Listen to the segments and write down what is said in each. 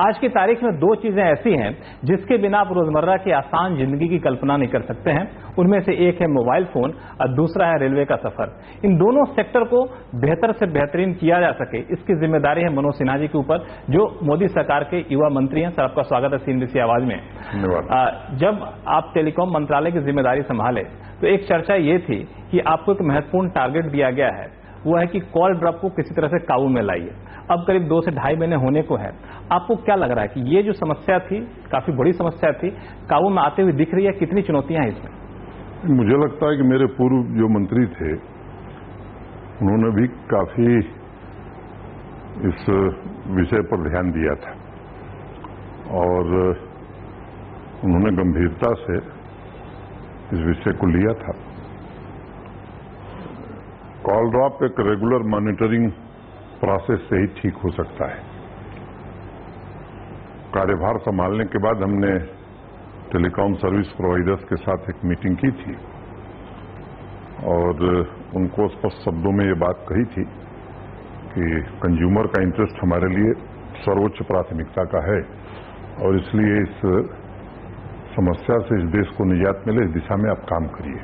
आज की तारीख में दो चीजें ऐसी हैं जिसके बिना आप रोजमर्रा की आसान जिंदगी की कल्पना नहीं कर सकते हैं। उनमें से एक है मोबाइल फोन और दूसरा है रेलवे का सफर। इन दोनों सेक्टर को बेहतर से बेहतरीन किया जा सके, इसकी जिम्मेदारी है मनोज सिन्हा जी के ऊपर, जो मोदी सरकार के युवा मंत्री हैं। सर, आपका स्वागत है CNBC आवाज में। धन्यवाद। जब आप टेलीकॉम मंत्रालय की जिम्मेदारी संभाले तो एक चर्चा ये थी कि आपको एक महत्वपूर्ण टारगेट दिया गया है, वो है कि कॉल ड्रॉप को किसी तरह से काबू में लाइए। अब करीब 2 से ढाई महीने होने को है। आपको क्या लग रहा है कि ये जो समस्या थी, काफी बड़ी समस्या थी, काबू में आते हुए दिख रही है? कितनी चुनौतियां हैं इसमें? मुझे लगता है कि मेरे पूर्व जो मंत्री थे उन्होंने भी काफी इस विषय पर ध्यान दिया था और उन्होंने गंभीरता से इस विषय को लिया था। कॉल ड्रॉप एक रेगुलर मॉनिटरिंग प्रोसेस से ही ठीक हो सकता है। कार्यभार संभालने के बाद हमने टेलीकॉम सर्विस प्रोवाइडर्स के साथ एक मीटिंग की थी और उनको स्पष्ट शब्दों में ये बात कही थी कि कंज्यूमर का इंटरेस्ट हमारे लिए सर्वोच्च प्राथमिकता का है और इसलिए इस समस्या से इस देश को निजात मिले, इस दिशा में आप काम करिए।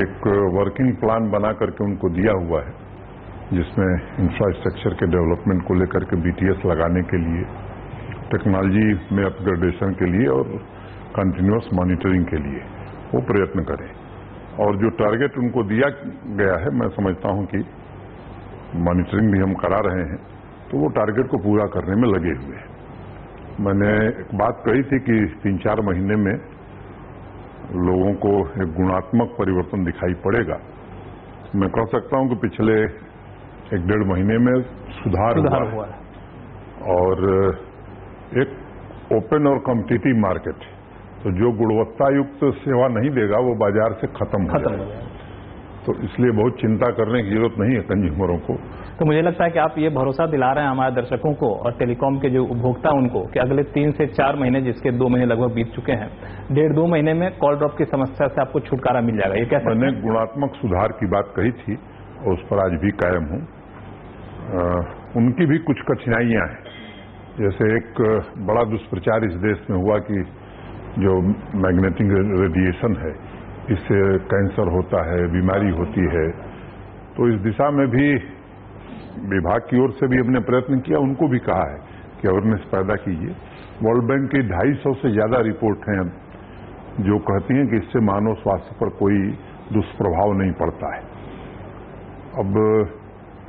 एक वर्किंग प्लान बना करके उनको दिया हुआ है जिसमें इंफ्रास्ट्रक्चर के डेवलपमेंट को लेकर के BTS लगाने के लिए, टेक्नोलॉजी में अपग्रेडेशन के लिए और कंटिन्यूअस मॉनिटरिंग के लिए वो प्रयत्न करें। और जो टारगेट उनको दिया गया है, मैं समझता हूं कि मॉनिटरिंग भी हम करा रहे हैं तो वो टारगेट को पूरा करने में लगे हुए हैं। मैंने एक बात कही थी कि 3-4 महीने में लोगों को एक गुणात्मक परिवर्तन दिखाई पड़ेगा। मैं कह सकता हूं कि पिछले 1-1.5 महीने में सुधार हुआ है और एक ओपन और कॉम्पिटिटिव मार्केट, तो जो गुणवत्ता युक्त सेवा नहीं देगा वो बाजार से खत्म हो जाएगा। तो इसलिए बहुत चिंता करने की जरूरत नहीं है कंज्यूमरों को। तो मुझे लगता है कि आप ये भरोसा दिला रहे हैं हमारे दर्शकों को और टेलीकॉम के जो उपभोक्ता उनको कि अगले 3 से 4 महीने, जिसके 2 महीने लगभग बीत चुके हैं, 1.5-2 महीने में कॉल ड्रॉप की समस्या से आपको छुटकारा मिल जाएगा। ये कैसे? मैंने गुणात्मक सुधार की बात कही थी और उस पर आज भी कायम हूं। उनकी भी कुछ कठिनाइयां हैं। जैसे एक बड़ा दुष्प्रचार इस देश में हुआ कि जो मैग्नेटिक रेडिएशन है इससे कैंसर होता है, बीमारी होती है। तो इस दिशा में भी विभाग की ओर से भी हमने प्रयत्न किया, उनको भी कहा है कि अवेयरनेस पैदा कीजिए। वर्ल्ड बैंक की 250 से ज्यादा रिपोर्ट हैं जो कहती हैं कि इससे मानव स्वास्थ्य पर कोई दुष्प्रभाव नहीं पड़ता है। अब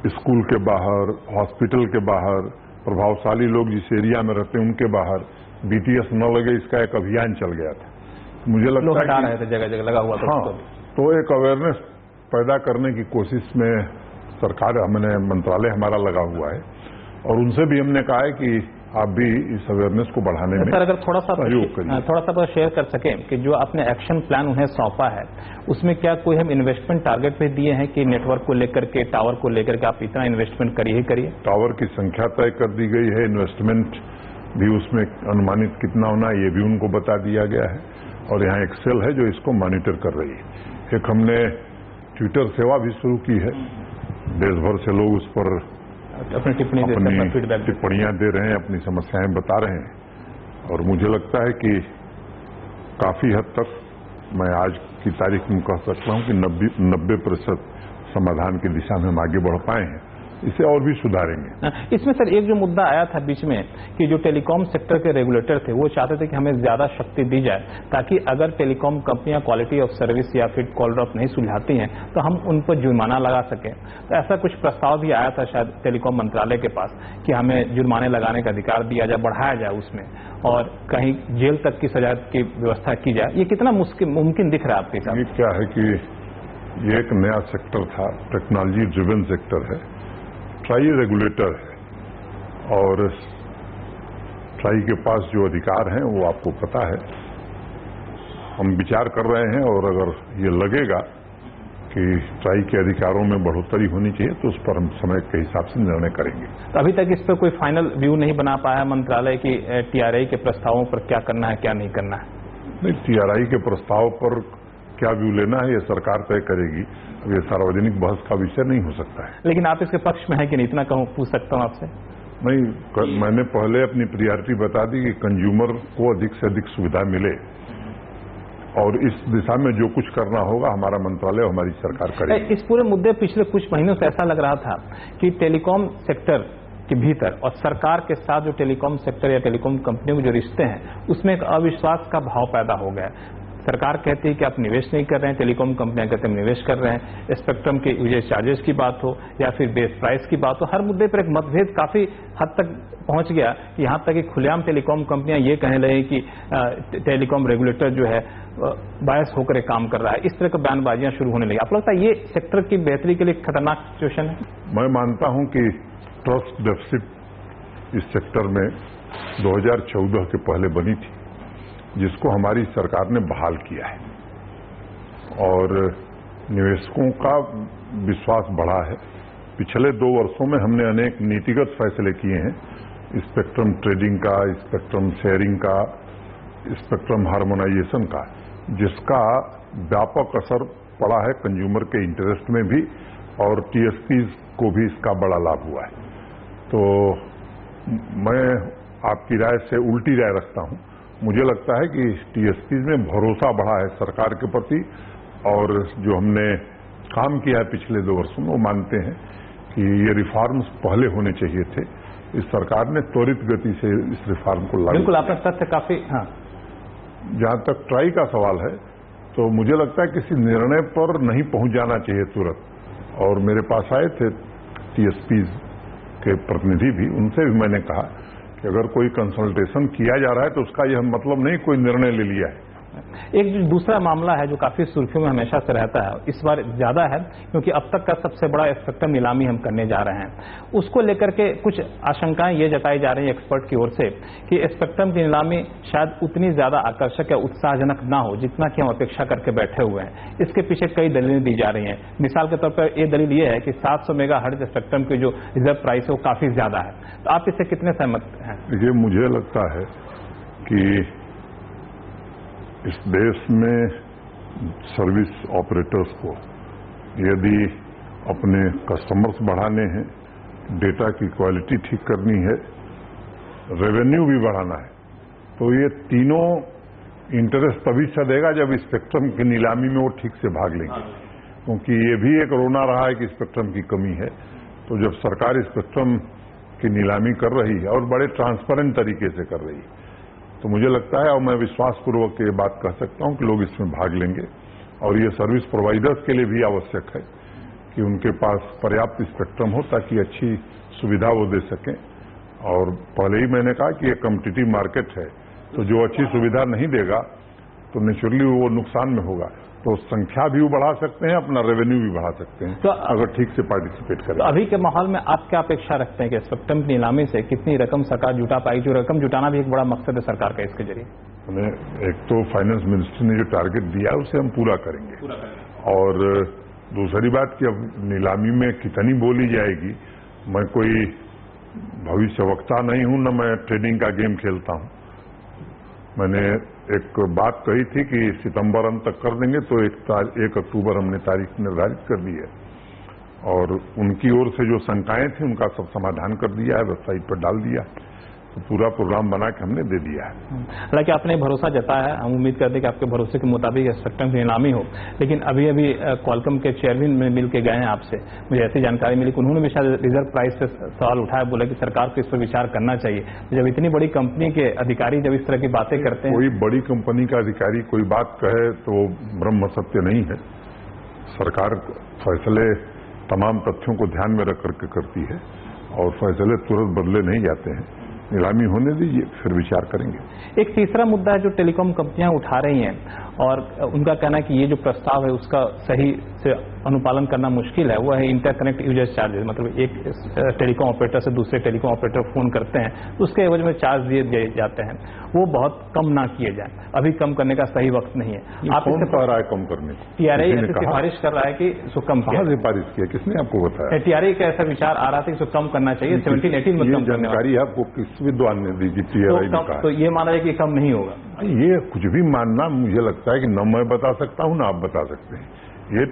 स्कूल के बाहर, हॉस्पिटल के बाहर, प्रभावशाली लोग जिस एरिया में रहते हैं उनके बाहर BTS न लगे, इसका एक अभियान चल गया था। मुझे लगता है हटा रहे थे, जगह जगह लगा हुआ था। हाँ, तो एक अवेयरनेस पैदा करने की कोशिश में सरकार, हमने मंत्रालय हमारा लगा हुआ है और उनसे भी हमने कहा है कि आप भी इस अवेयरनेस को बढ़ाने में सर, अगर थोड़ा सा शेयर कर सकें कि जो आपने एक्शन प्लान उन्हें सौंपा है उसमें क्या कोई हम इन्वेस्टमेंट टारगेट पे दिए हैं कि नेटवर्क को लेकर के, टावर को लेकर के आप इतना इन्वेस्टमेंट करिए ही करिए? टावर की संख्या तय कर दी गई है, इन्वेस्टमेंट भी उसमें अनुमानित कितना होना है ये भी उनको बता दिया गया है और यहाँ एक सेल है जो इसको मॉनिटर कर रही है। एक हमने ट्विटर सेवा भी शुरू की है, देश भर से लोग उस पर अपनी टिप्पणियां दे रहे हैं, अपनी समस्याएं बता रहे हैं और मुझे लगता है कि काफी हद तक मैं आज की तारीख में कह सकता हूं कि 90% समाधान की दिशा में हम आगे बढ़ पाए हैं। इसे और भी सुधारेंगे। इसमें सर एक जो मुद्दा आया था बीच में कि जो टेलीकॉम सेक्टर के रेगुलेटर थे वो चाहते थे कि हमें ज्यादा शक्ति दी जाए ताकि अगर टेलीकॉम कंपनियां क्वालिटी ऑफ सर्विस या फिर कॉल ड्रॉप नहीं सुलझाती हैं तो हम उन पर जुर्माना लगा सकें। तो ऐसा कुछ प्रस्ताव भी आया था शायद टेलीकॉम मंत्रालय के पास कि हमें जुर्माने लगाने का अधिकार दिया जाए, बढ़ाया जाए उसमें और कहीं जेल तक की सजा की व्यवस्था की जाए। ये कितना मुमकिन दिख रहा है आपके साथ? ये क्या है कि ये एक नया सेक्टर था, टेक्नोलॉजी ड्रिवन सेक्टर है, ट्राई रेगुलेटर है और ट्राई के पास जो अधिकार हैं वो आपको पता है। हम विचार कर रहे हैं और अगर ये लगेगा कि ट्राई के अधिकारों में बढ़ोतरी होनी चाहिए तो उस पर हम समय के हिसाब से निर्णय करेंगे। तो अभी तक इस पर कोई फाइनल व्यू नहीं बना पाया मंत्रालय की TRI के प्रस्तावों पर क्या करना है क्या नहीं करना है? नहीं, TRI के प्रस्ताव पर क्या व्यू लेना है ये सरकार तय करेगी। अब ये सार्वजनिक बहस का विषय नहीं हो सकता है। लेकिन आप इसके पक्ष में हैं कि नहीं, इतना कहूं पूछ सकता हूं आपसे? नहीं, मैंने पहले अपनी प्रियॉरिटी बता दी कि कंज्यूमर को अधिक से अधिक सुविधा मिले और इस दिशा में जो कुछ करना होगा हमारा मंत्रालय, हमारी सरकार करेगी। इस पूरे मुद्दे पिछले कुछ महीनों से ऐसा लग रहा था कि टेलीकॉम सेक्टर के भीतर और सरकार के साथ जो टेलीकॉम सेक्टर या टेलीकॉम कंपनियों के जो रिश्ते हैं उसमें एक अविश्वास का भाव पैदा हो गया। सरकार कहती है कि आप निवेश नहीं कर रहे हैं, टेलीकॉम कंपनियां कहते हैं निवेश कर रहे हैं। स्पेक्ट्रम के यूजेज चार्जेस की बात हो या फिर बेस प्राइस की बात हो, हर मुद्दे पर एक मतभेद काफी हद तक पहुंच गया कि यहां तक कि खुलेआम टेलीकॉम कंपनियां ये कहने लगी कि टेलीकॉम रेगुलेटर जो है बायस होकर काम कर रहा है। इस तरह की बयानबाजियां शुरू होने लगी। आपको लगता है ये सेक्टर की बेहतरी के लिए खतरनाक सिचुएशन है? मैं मानता हूं कि ट्रस्ट डेफिसिट इस सेक्टर में 2014 के पहले बनी थी, जिसको हमारी सरकार ने बहाल किया है और निवेशकों का विश्वास बढ़ा है। पिछले 2 वर्षों में हमने अनेक नीतिगत फैसले किए हैं, स्पेक्ट्रम ट्रेडिंग का, स्पेक्ट्रम शेयरिंग का, स्पेक्ट्रम हार्मोनाइजेशन का, जिसका व्यापक असर पड़ा है कंज्यूमर के इंटरेस्ट में भी और टीएसपीज को भी इसका बड़ा लाभ हुआ है। तो मैं आपकी राय से उल्टी राय रखता हूं। मुझे लगता है कि टीएसपीज में भरोसा बढ़ा है सरकार के प्रति और जो हमने काम किया है पिछले 2 वर्षों में वो मानते हैं कि ये रिफॉर्म्स पहले होने चाहिए थे। इस सरकार ने त्वरित गति से इस रिफॉर्म को लागू। बिल्कुल, आपका तथ्य काफी। हाँ, जहां तक ट्राई का सवाल है तो मुझे लगता है किसी निर्णय पर नहीं पहुंच जाना चाहिए तुरंत। और मेरे पास आए थे टीएसपीज के प्रतिनिधि भी, उनसे भी मैंने कहा कि अगर कोई कंसल्टेशन किया जा रहा है तो उसका यह मतलब नहीं कोई निर्णय ले लिया है। एक जो दूसरा मामला है जो काफी सुर्खियों में हमेशा से रहता है, इस बार ज्यादा है क्योंकि अब तक का सबसे बड़ा स्पेक्ट्रम नीलामी हम करने जा रहे हैं। उसको लेकर के कुछ आशंकाएं ये जताई जा रही है एक्सपर्ट की ओर से कि स्पेक्ट्रम की नीलामी शायद उतनी ज्यादा आकर्षक या उत्साहजनक ना हो जितना कि हम अपेक्षा करके बैठे हुए हैं। इसके पीछे कई दलीलें दी जा रही हैं। मिसाल के तौर पर एक दलील ये है कि 700 मेगाहर्ट्ज स्पेक्ट्रम की जो रिजर्व प्राइस है वो काफी ज्यादा है। तो आप इससे कितने सहमत हैं? ये मुझे लगता है कि इस देश में सर्विस ऑपरेटर्स को यदि अपने कस्टमर्स बढ़ाने हैं, डेटा की क्वालिटी ठीक करनी है, रेवेन्यू भी बढ़ाना है, तो ये तीनों इंटरेस्ट तभी सधेगा जब स्पेक्ट्रम की नीलामी में वो ठीक से भाग लेंगे। क्योंकि ये भी एक रोना रहा है कि स्पेक्ट्रम की कमी है। तो जब सरकार स्पेक्ट्रम की नीलामी कर रही है और बड़े ट्रांसपेरेंट तरीके से कर रही है, तो मुझे लगता है और मैं विश्वासपूर्वक ये बात कह सकता हूं कि लोग इसमें भाग लेंगे। और ये सर्विस प्रोवाइडर्स के लिए भी आवश्यक है कि उनके पास पर्याप्त स्पेक्ट्रम हो ताकि अच्छी सुविधा वो दे सकें। और पहले ही मैंने कहा कि ये कॉम्पिटिटिव मार्केट है, तो जो अच्छी सुविधा नहीं देगा तो नेचुरली वो नुकसान में होगा। तो संख्या भी वो बढ़ा सकते हैं, अपना रेवेन्यू भी बढ़ा सकते हैं, तो अगर ठीक से पार्टिसिपेट करें। तो अभी के माहौल में आप क्या अपेक्षा रखते हैं कि स्पेक्ट्रम की नीलामी से कितनी रकम सरकार जुटा पाएगी? जो रकम जुटाना भी एक बड़ा मकसद है सरकार का इसके जरिए। एक तो फाइनेंस मिनिस्ट्री ने जो टारगेट दिया है उसे हम पूरा करेंगे। और दूसरी बात कि अब नीलामी में कितनी बोली जाएगी, मैं कोई भविष्यवक्ता नहीं हूं, न मैं ट्रेडिंग का गेम खेलता हूं। मैंने एक बात कही थी कि सितंबर अंत तक कर देंगे, तो 1 अक्टूबर हमने तारीख निर्धारित कर दी है और उनकी ओर से जो शंकाएं थी उनका सब समाधान कर दिया है, वेबसाइट पर डाल दिया, तो पूरा प्रोग्राम बना के हमने दे दिया है। हालांकि आपने भरोसा जताया है, हम उम्मीद करते हैं कि आपके भरोसे के मुताबिक स्पेक्ट्रम की नीलामी हो। लेकिन अभी अभी क्वालकॉम के चेयरमैन में मिल के गए हैं आपसे, मुझे ऐसी जानकारी मिली कि उन्होंने भी शायद रिजर्व प्राइस पे सवाल उठाया, बोला कि सरकार को इस पर विचार करना चाहिए। जब इतनी बड़ी कंपनी के अधिकारी जब इस तरह की बातें करते हैं, कोई बड़ी कंपनी का अधिकारी कोई बात कहे तो ब्रह्म सत्य नहीं है। सरकार फैसले तमाम तथ्यों को ध्यान में रख करके करती है और फैसले तुरंत बदले नहीं जाते हैं। नीलामी होने दीजिए, फिर विचार करेंगे। एक तीसरा मुद्दा है जो टेलीकॉम कंपनियां उठा रही हैं और उनका कहना है कि ये जो प्रस्ताव है उसका सही से अनुपालन करना मुश्किल है, वो है इंटरकनेक्ट यूजर्स चार्जेस। मतलब एक टेलीकॉम ऑपरेटर से दूसरे टेलीकॉम ऑपरेटर फोन करते हैं तो उसके एवज में चार्ज दिए जाते हैं, वो बहुत कम ना किए जाए। अभी कम करने का सही वक्त नहीं है। आप कौन कह रहा है कम करने को? टीआरआई सिफारिश कर रहा है कि इसको कम किया। कहां सिफारिश किया, किसने आपको बताया? टीआरआई का ऐसा विचार आ रहा था कि इसको कम करना चाहिए, 17-18 में कम करने जानकारी आपको किस विद्वान ने दी? टीआरआई ने कहा। तो ये माना है कि कम नहीं होगा? ये कुछ भी मानना, मुझे लगता है कि न मैं बता सकता हूं ना आप बता सकते हैं। ये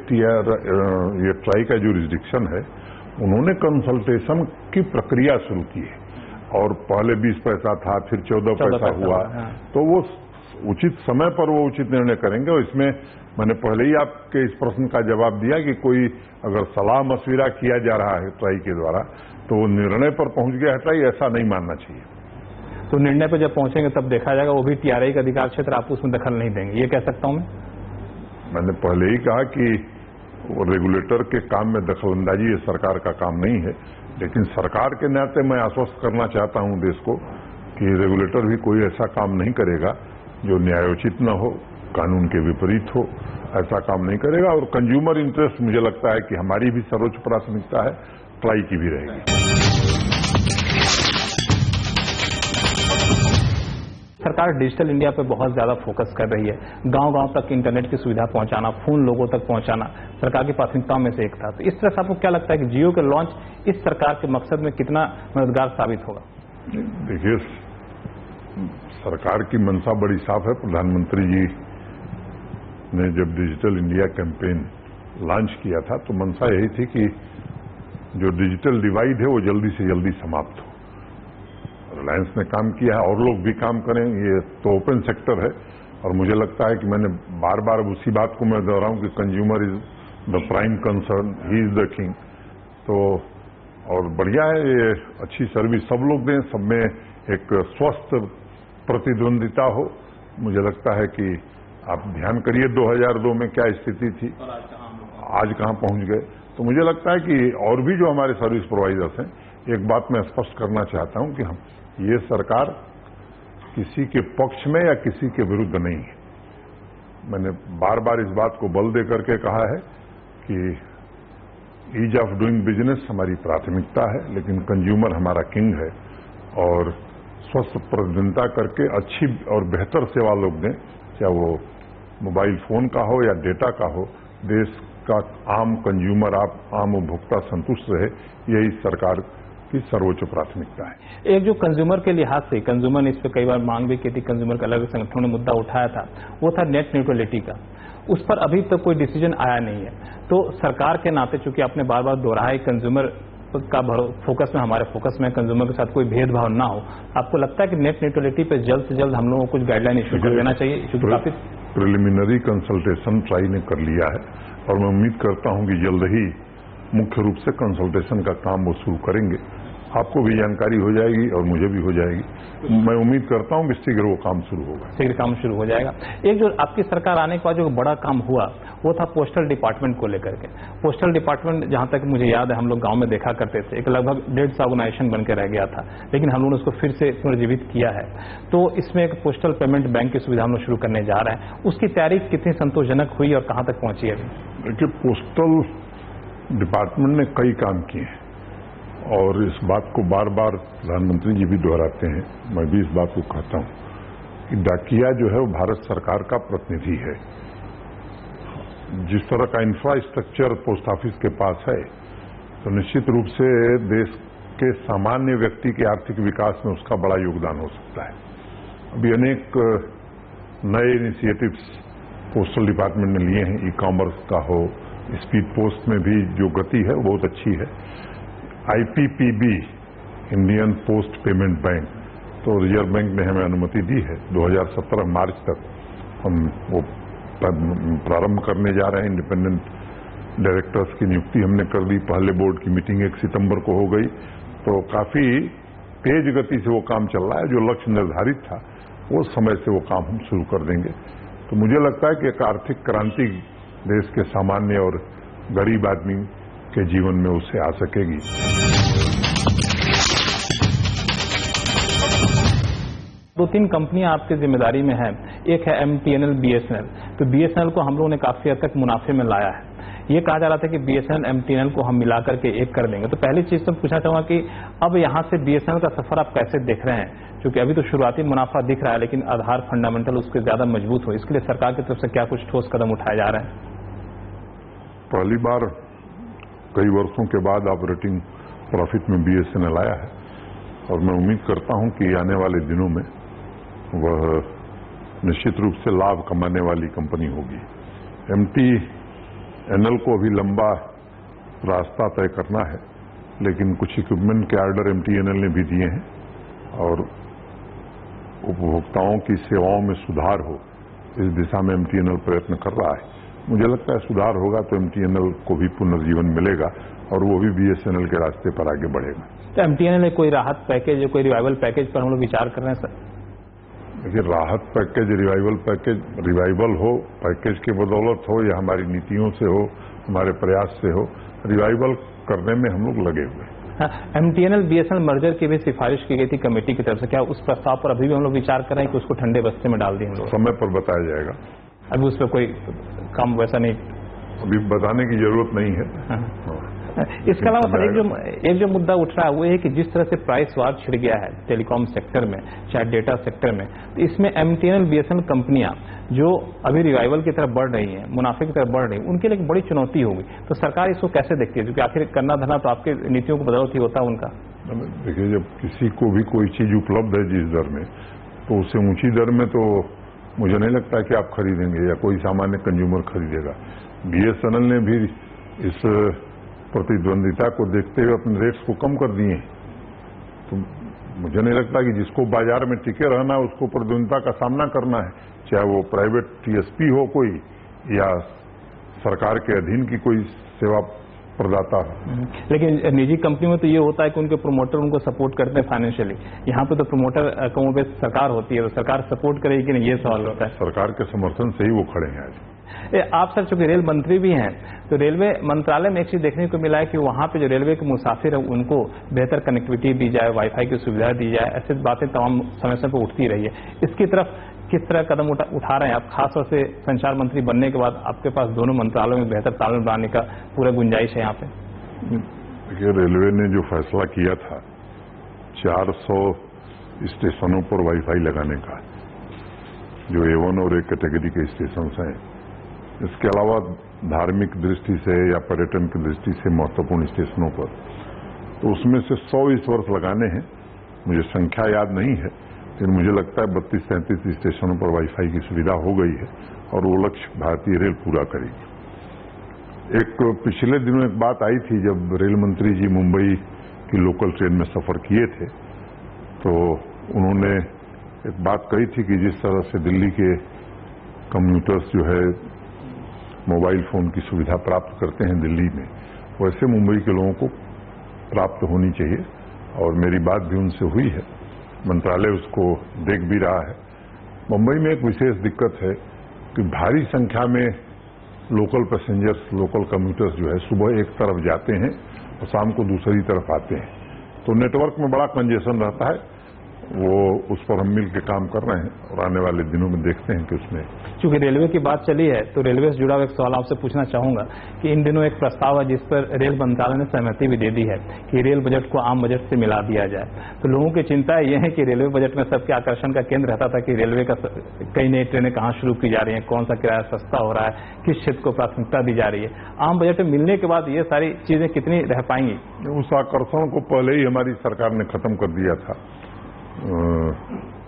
ट्राई का जो जुरिसडिक्शन है, उन्होंने कंसल्टेशन की प्रक्रिया शुरू की है और पहले 20 पैसा था, फिर 14 पैसा हुआ। तो वो उचित समय पर वो उचित निर्णय करेंगे। और इसमें मैंने पहले ही आपके इस प्रश्न का जवाब दिया कि कोई अगर सलाह मशविरा किया जा रहा है ट्राई के द्वारा, तो वो निर्णय पर पहुंच गया है ट्राई, ऐसा नहीं मानना चाहिए। तो निर्णय पर जब पहुंचेंगे तब देखा जाएगा, वो भी टीआरआई का अधिकार क्षेत्र, आप उसमें दखल नहीं देंगे, ये कह सकता हूं मैंने पहले ही कहा कि वो रेगुलेटर के काम में दखलंदाजी ये सरकार का काम नहीं है। लेकिन सरकार के नाते मैं आश्वस्त करना चाहता हूं देश को कि रेगुलेटर भी कोई ऐसा काम नहीं करेगा जो न्यायोचित न हो, कानून के विपरीत हो, ऐसा काम नहीं करेगा। और कंज्यूमर इंटरेस्ट मुझे लगता है कि हमारी भी सर्वोच्च प्राथमिकता है, ट्राई की भी रहेगी। सरकार डिजिटल इंडिया पे बहुत ज्यादा फोकस कर रही है। गांव-गांव तक इंटरनेट की सुविधा पहुंचाना, फोन लोगों तक पहुंचाना सरकार की प्राथमिकताओं में से एक था। तो इस तरह से आपको क्या लगता है कि जियो के लॉन्च इस सरकार के मकसद में कितना मददगार साबित होगा? देखिए, सरकार की मंशा बड़ी साफ है। प्रधानमंत्री जी ने जब डिजिटल इंडिया कैंपेन लॉन्च किया था तो मंशा यही थी कि जो डिजिटल डिवाइड है वो जल्दी से जल्दी समाप्त हो। रिलायंस ने काम किया है और लोग भी काम करें, ये तो ओपन सेक्टर है। और मुझे लगता है कि मैंने बार बार उसी बात को मैं दोहराऊं कि consumer is the prime concern, he is the king. तो और बढ़िया है, ये अच्छी सर्विस सब लोग दें, सब में एक स्वस्थ प्रतिद्वंदिता हो। मुझे लगता है कि आप ध्यान करिए 2002 में क्या स्थिति थी, आज कहां पहुंच गए। तो मुझे लगता है कि और भी जो हमारे सर्विस प्रोवाइडर्स हैं, एक बात मैं स्पष्ट करना चाहता हूं कि हम ये सरकार किसी के पक्ष में या किसी के विरुद्ध नहीं है। मैंने बार बार इस बात को बल दे करके कहा है कि ईज ऑफ डूइंग बिजनेस हमारी प्राथमिकता है, लेकिन कंज्यूमर हमारा किंग है। और स्वस्थ प्रतिद्वंदिता करके अच्छी और बेहतर सेवा लोग दें, चाहे वो मोबाइल फोन का हो या डेटा का हो। देश का आम कंज्यूमर, आम उपभोक्ता संतुष्ट रहे, यही सरकार की सर्वोच्च प्राथमिकता है। एक जो कंज्यूमर के लिहाज से, कंज्यूमर ने इस पर कई बार मांग भी की थी, कंज्यूमर के अलग संगठनों ने मुद्दा उठाया था, वो था नेट न्यूट्रलिटी का। उस पर अभी तक कोई डिसीजन आया नहीं है। तो सरकार के नाते, चूंकि आपने बार बार दोहराया कंज्यूमर का फोकस में, हमारे फोकस में कंज्यूमर के साथ कोई भेदभाव ना हो, आपको लगता है कि नेट न्यूट्रलिटी पे जल्द से जल्द हम लोगों को कुछ गाइडलाइन इश्यू कर देना चाहिए? प्रिलिमिनरी कंसल्टेशन ट्राई ने कर लिया है और मैं उम्मीद करता हूं कि जल्द ही मुख्य रूप से कंसल्टेशन का काम वो शुरू करेंगे। आपको भी जानकारी हो जाएगी और मुझे भी हो जाएगी। मैं उम्मीद करता हूं कि शीघ्र वो काम शुरू होगा। शीघ्र काम शुरू हो जाएगा। एक जो आपकी सरकार आने के बाद जो बड़ा काम हुआ वो था पोस्टल डिपार्टमेंट को लेकर के। पोस्टल डिपार्टमेंट, जहां तक मुझे याद है, हम लोग गांव में देखा करते थे, एक लगभग 150 ऑर्गेनाइजेशन बन के रह गया था, लेकिन हम लोगों ने उसको फिर से पुनर्जीवित किया है। तो इसमें एक पोस्टल पेमेंट बैंक की सुविधा हम लोग शुरू करने जा रहे हैं। उसकी तैयारी कितनी संतोषजनक हुई और कहां तक पहुंची है? देखिए, पोस्टल डिपार्टमेंट ने कई काम किए हैं और इस बात को बार बार प्रधानमंत्री जी भी दोहराते हैं, मैं भी इस बात को कहता हूं कि डाकिया जो है वो भारत सरकार का प्रतिनिधि है। जिस तरह का इंफ्रास्ट्रक्चर पोस्ट ऑफिस के पास है, तो निश्चित रूप से देश के सामान्य व्यक्ति के आर्थिक विकास में उसका बड़ा योगदान हो सकता है। अभी अनेक नए इनिशिएटिव्स पोस्टल डिपार्टमेंट ने लिए हैं, ई कॉमर्स का हो, स्पीड पोस्ट में भी जो गति है वो बहुत अच्छी है। IPPB, Indian post payment bank, तो रिजर्व बैंक ने हमें अनुमति दी है 2017 मार्च तक हम वो प्रारंभ करने जा रहे हैं। इंडिपेंडेंट डायरेक्टर्स की नियुक्ति हमने कर दी, पहले बोर्ड की मीटिंग 1 सितंबर को हो गई। तो काफी तेज गति से वो काम चल रहा है। जो लक्ष्य निर्धारित था वो समय से वो काम हम शुरू कर देंगे। तो मुझे लगता है कि एक आर्थिक क्रांति देश के सामान्य और गरीब आदमी के जीवन में उससे आ सकेगी। दो तीन कंपनियां आपकी जिम्मेदारी में हैं। एक है MTNL, BSNL। तो BSNL को हम लोगों ने काफी हद तक मुनाफे में लाया है। ये कहा जा रहा था कि BSNL, MTNL को हम मिलाकर के एक कर देंगे। तो पहली चीज तो पूछना चाहूंगा कि अब यहां से BSNL का सफर आप कैसे देख रहे हैं? क्योंकि अभी तो शुरुआती मुनाफा दिख रहा है, लेकिन आधार फंडामेंटल उसके ज्यादा मजबूत हो, इसके लिए सरकार की तरफ से क्या कुछ ठोस कदम उठाए जा रहे हैं? पहली बार कई वर्षों के बाद ऑपरेटिंग प्रॉफिट में BSNL आया है और मैं उम्मीद करता हूं कि आने वाले दिनों में वह निश्चित रूप से लाभ कमाने वाली कंपनी होगी। MTNL को अभी लंबा रास्ता तय करना है, लेकिन कुछ इक्विपमेंट के ऑर्डर MTNL ने भी दिए हैं और उपभोक्ताओं की सेवाओं में सुधार हो, इस दिशा में एमटीएनएल प्रयत्न कर रहा है। मुझे लगता है सुधार होगा तो एमटीएनएल को भी पुनर्जीवन मिलेगा और वो भी बीएसएनएल के रास्ते पर आगे बढ़ेगा। तो एमटीएनएल कोई राहत पैकेज, कोई रिवाइवल पैकेज पर हम लोग विचार कर रहे हैं सर? देखिए, राहत पैकेज, रिवाइवल पैकेज, रिवाइवल हो, पैकेज की बदौलत हो या हमारी नीतियों से हो, हमारे प्रयास से हो, रिवाइवल करने में हम लोग लगे हुए हैं। एमटीएनएल बीएसएनएल मर्जर की भी सिफारिश की गई थी कमेटी की तरफ से, क्या उस प्रस्ताव पर अभी भी हम लोग विचार कर रहे हैं कि उसको ठंडे बस्ते में डाल दिए हम लोग? समय पर बताया जाएगा। अभी उस पर कोई काम वैसा नहीं, अभी बताने की जरूरत नहीं है। इसके अलावा सर एक जो मुद्दा उठ रहा है वो है कि जिस तरह से प्राइस वार छिड़ गया है टेलीकॉम सेक्टर में, चाहे डेटा सेक्टर में, तो इसमें एमटीएनएल बीएसएनएल कंपनियां जो अभी रिवाइवल की तरफ बढ़ रही हैं, मुनाफे की तरफ बढ़ रही हैं, उनके लिए एक बड़ी चुनौती होगी। तो सरकार इसको कैसे देखती है, क्योंकि आखिर करना धरना तो आपके नीतियों को बदौलत ही होता है उनका। देखिए, जब किसी को भी कोई चीज उपलब्ध है जिस दर में, तो उससे ऊंची दर में तो मुझे नहीं लगता कि आप खरीदेंगे या कोई सामान्य कंज्यूमर खरीदेगा। बीएसएनएल ने भी इस प्रतिद्वंदिता को देखते हुए अपने रेट्स को कम कर दिए हैं। तो मुझे नहीं लगता कि जिसको बाजार में टिके रहना है उसको प्रतिद्वंदिता का सामना करना है, चाहे वो प्राइवेट टीएसपी हो कोई या सरकार के अधीन की कोई सेवा प्रदाता हो। लेकिन निजी कंपनी में तो ये होता है कि उनके प्रोमोटर उनको सपोर्ट करते हैं फाइनेंशियली, यहाँ पे तो प्रोमोटर कमों पे सरकार होती है, तो सरकार सपोर्ट करेगी कि नहीं, ये सवाल होता है। सरकार के समर्थन से ही वो खड़े हैं आज। आप सर चूंकि रेल मंत्री भी हैं, तो रेलवे मंत्रालय में एक चीज देखने को मिला है कि वहां पे जो रेलवे के मुसाफिर है उनको बेहतर कनेक्टिविटी दी जाए, वाईफाई की सुविधा दी जाए, ऐसी बातें तमाम समय समय पर उठती रही है। इसकी तरफ किस तरह कदम उठा रहे हैं आप? खासतौर से संचार मंत्री बनने के बाद आपके पास दोनों मंत्रालयों में बेहतर तालमेल बनाने का पूरा गुंजाइश है यहाँ पे। देखिए, रेलवे ने जो फैसला किया था 400 स्टेशनों पर वाईफाई लगाने का, जो A1 और A कैटेगरी के स्टेशन हैं, इसके अलावा धार्मिक दृष्टि से या पर्यटन की दृष्टि से महत्वपूर्ण स्टेशनों पर, तो उसमें से 100 इस वर्ष लगाने हैं। मुझे संख्या याद नहीं है, लेकिन मुझे लगता है 32-33 स्टेशनों पर वाईफाई की सुविधा हो गई है और वो लक्ष्य भारतीय रेल पूरा करेगी। एक पिछले दिनों एक बात आई थी, जब रेल मंत्री जी मुंबई की लोकल ट्रेन में सफर किए थे, तो उन्होंने एक बात कही थी कि जिस तरह से दिल्ली के कम्यूटर्स जो है मोबाइल फोन की सुविधा प्राप्त करते हैं दिल्ली में, वैसे मुंबई के लोगों को प्राप्त होनी चाहिए, और मेरी बात भी उनसे हुई है। मंत्रालय उसको देख भी रहा है। मुंबई में एक विशेष दिक्कत है कि भारी संख्या में लोकल पैसेंजर्स, लोकल कम्यूटर्स जो है सुबह एक तरफ जाते हैं और शाम को दूसरी तरफ आते हैं, तो नेटवर्क में बड़ा कंजेशन रहता है। वो उस पर हम मिल के काम कर रहे हैं और आने वाले दिनों में देखते हैं कि उसमें। चूंकि रेलवे की बात चली है तो रेलवे से जुड़ा हुआ एक सवाल आपसे पूछना चाहूंगा कि इन दिनों एक प्रस्ताव है जिस पर रेल मंत्रालय ने सहमति भी दे दी है कि रेल बजट को आम बजट से मिला दिया जाए। तो लोगों की चिंता ये है कि रेलवे बजट में सबके आकर्षण का केंद्र रहता था कि रेलवे का कई नई ट्रेनें कहाँ शुरू की जा रही हैं, कौन सा किराया सस्ता हो रहा है, किस क्षेत्र को प्राथमिकता दी जा रही है। आम बजट में मिलने के बाद ये सारी चीजें कितनी रह पाएंगी? उस आकर्षण को पहले ही हमारी सरकार ने खत्म कर दिया था।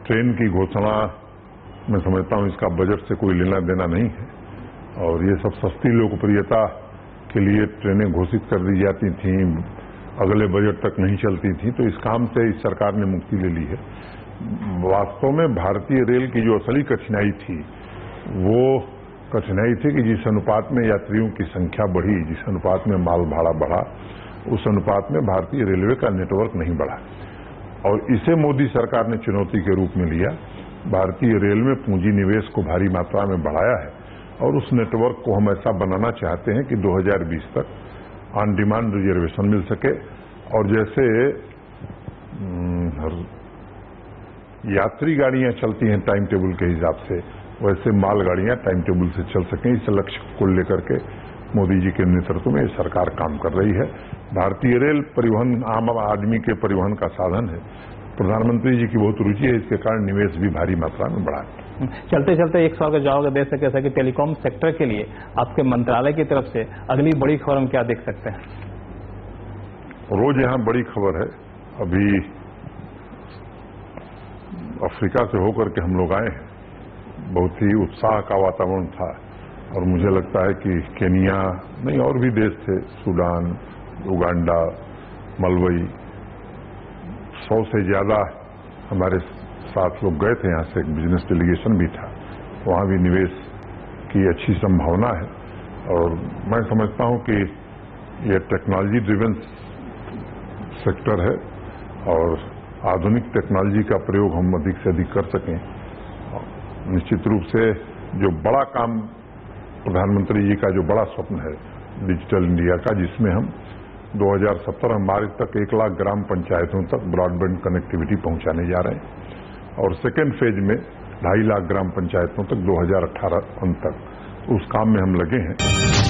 ट्रेन की घोषणा मैं समझता हूं इसका बजट से कोई लेना देना नहीं है, और ये सब सस्ती लोकप्रियता के लिए ट्रेनें घोषित कर दी जाती थीं, अगले बजट तक नहीं चलती थी, तो इस काम से इस सरकार ने मुक्ति ले ली है। वास्तव में भारतीय रेल की जो असली कठिनाई थी वो कठिनाई थी कि जिस अनुपात में यात्रियों की संख्या बढ़ी, जिस अनुपात में माल भाड़ा बढ़ा, उस अनुपात में भारतीय रेलवे का नेटवर्क नहीं बढ़ा, और इसे मोदी सरकार ने चुनौती के रूप में लिया। भारतीय रेल में पूंजी निवेश को भारी मात्रा में बढ़ाया है और उस नेटवर्क को हम ऐसा बनाना चाहते हैं कि 2020 तक ऑन डिमांड रिजर्वेशन मिल सके, और जैसे यात्री गाड़ियां चलती हैं टाइम टेबल के हिसाब से, वैसे माल गाड़ियां टाइम टेबल से चल सकें। इस लक्ष्य को लेकर के मोदी जी के नेतृत्व में सरकार काम कर रही है। भारतीय रेल परिवहन आम आदमी के परिवहन का साधन है। प्रधानमंत्री जी की बहुत रुचि है, इसके कारण निवेश भी भारी मात्रा में बढ़ा है। चलते चलते एक सवाल का जवाब दे सके ऐसा कि टेलीकॉम सेक्टर के लिए आपके मंत्रालय की तरफ से अगली बड़ी खबर हम क्या देख सकते हैं? रोज यहाँ बड़ी खबर है। अभी अफ्रीका से होकर के हम लोग आए हैं, बहुत ही उत्साह का वातावरण था, और मुझे लगता है कि केनिया नहीं और भी देश थे, सूडान, उगांडा, मलवई, 100 से ज्यादा हमारे साथ लोग गए थे, यहाँ से एक बिजनेस डेलीगेशन भी था, वहाँ भी निवेश की अच्छी संभावना है। और मैं समझता हूँ कि ये टेक्नोलॉजी ड्रिवन सेक्टर है और आधुनिक टेक्नोलॉजी का प्रयोग हम अधिक से अधिक कर सकें। निश्चित रूप से जो बड़ा काम प्रधानमंत्री जी का जो बड़ा स्वप्न है डिजिटल इंडिया का, जिसमें हम 2017 मार्च तक 1 लाख ग्राम पंचायतों तक ब्रॉडबैंड कनेक्टिविटी पहुंचाने जा रहे हैं और सेकेंड फेज में 2.5 लाख ग्राम पंचायतों तक 2018 अंत तक उस काम में हम लगे हैं।